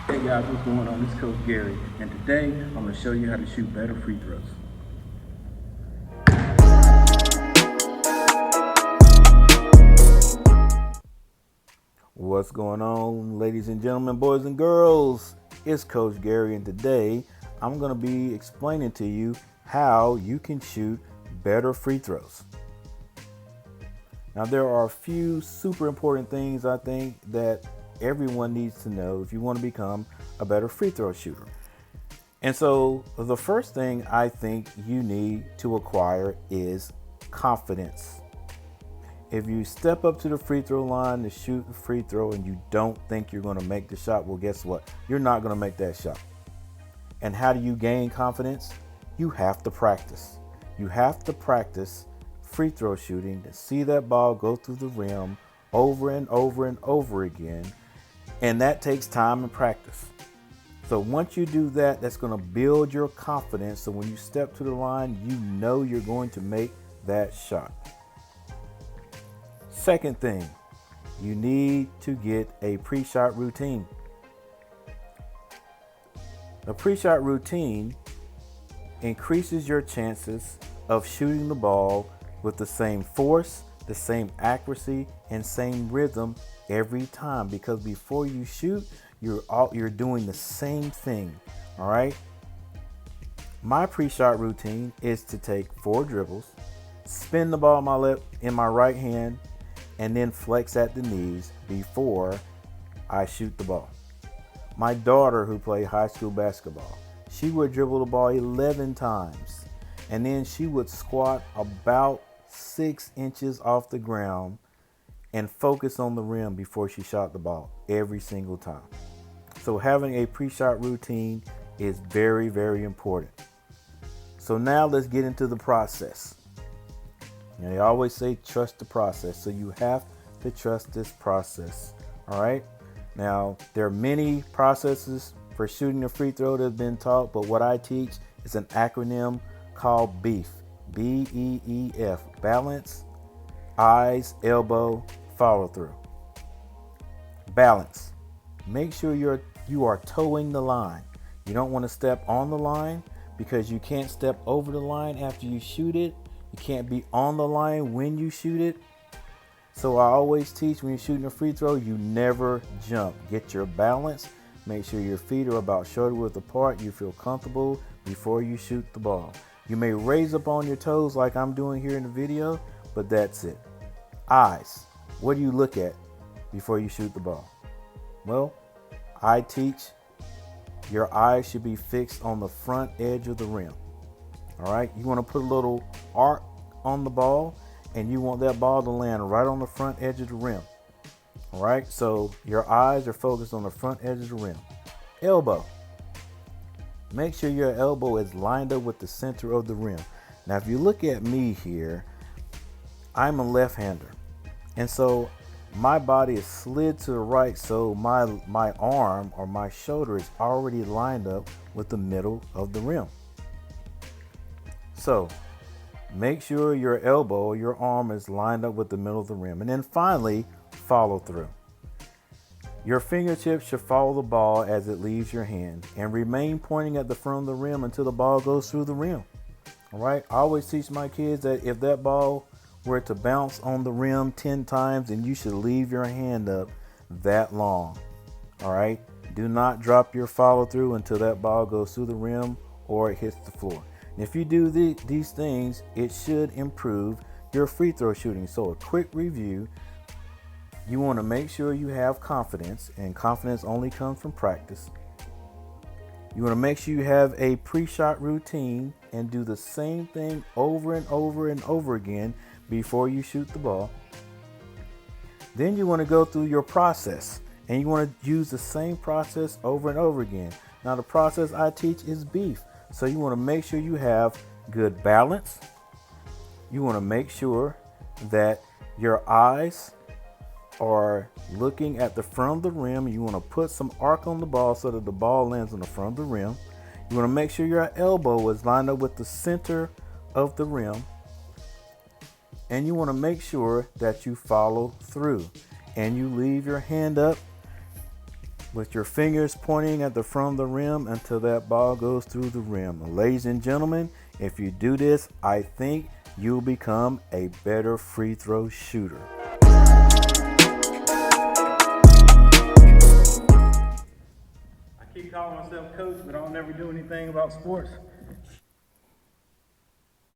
Hey guys, what's going on? This is Coach Gary, and today I'm going to show you how to shoot better free throws. What's going on, ladies and gentlemen, boys and girls? It's Coach Gary, and today I'm going to be explaining to you how you can shoot better free throws. Now, there are a few super important things I think that everyone needs to know if you want to become a better free throw shooter. And so the first thing I think you need to acquire is confidence. If you step up to the free throw line to shoot the free throw and you don't think you're going to make the shot, well, guess what? You're not going to make that shot. And how do you gain confidence? You have to practice. You have to practice free throw shooting to see that ball go through the rim over and over and over again. And that takes time and practice. So once you do that, that's going to build your confidence. So when you step to the line, you know you're going to make that shot. Second thing, you need to get a pre-shot routine. The pre-shot routine increases your chances of shooting the ball with the same force, the same accuracy, and same rhythm every time, because before you shoot, you're doing the same thing. All right. My pre-shot routine is to take 4 dribbles, spin the ball in my right hand, and then flex at the knees before I shoot the ball. My daughter, who played high school basketball, she would dribble the ball 11 times, and then she would squat about 6 inches off the ground and focus on the rim before she shot the ball every single time. So having a pre-shot routine is very, very important. So now let's get into the process. Now, they always say trust the process. So you have to trust this process. All right. Now, there are many processes for shooting a free throw that have been taught, but what I teach is an acronym called BEEF. BEEF. Balance, eyes, elbow, follow through. Balance. Make sure you are toeing the line. You don't want to step on the line, because you can't step over the line after you shoot it. You can't be on the line when you shoot it. So I always teach, when you're shooting a free throw, you never jump. Get your balance. Make sure your feet are about shoulder width apart. You feel comfortable before you shoot the ball. You may raise up on your toes like I'm doing here in the video, but that's it. Eyes. What do you look at before you shoot the ball? Well, I teach your eyes should be fixed on the front edge of the rim. All right. You want to put a little arc on the ball, and you want that ball to land right on the front edge of the rim. All right. So your eyes are focused on the front edge of the rim. Elbow. Make sure your elbow is lined up with the center of the rim. Now, if you look at me here, I'm a left-hander. And so my body is slid to the right, so my arm or my shoulder is already lined up with the middle of the rim. So make sure your elbow or your arm is lined up with the middle of the rim. And then finally, follow through. Your fingertips should follow the ball as it leaves your hand and remain pointing at the front of the rim until the ball goes through the rim. All right. I always teach my kids that if that ball were to bounce on the rim 10 times, then you should leave your hand up that long. All right. Do not drop your follow through until that ball goes through the rim or it hits the floor. And if you do these things, it should improve your free throw shooting. So a quick review. You want to make sure you have confidence, and confidence only comes from practice. You want to make sure you have a pre-shot routine and do the same thing over and over and over again before you shoot the ball. Then you want to go through your process, and you want to use the same process over and over again. Now, the process I teach is BEEF. So you want to make sure you have good balance. You want to make sure that your eyes are looking at the front of the rim. You want to put some arc on the ball so that the ball lands on the front of the rim. You want to make sure your elbow is lined up with the center of the rim. And you want to make sure that you follow through and you leave your hand up with your fingers pointing at the front of the rim until that ball goes through the rim. Ladies and gentlemen, if you do this, I think you'll become a better free throw shooter. I keep calling myself coach, but I don't never do anything about sports.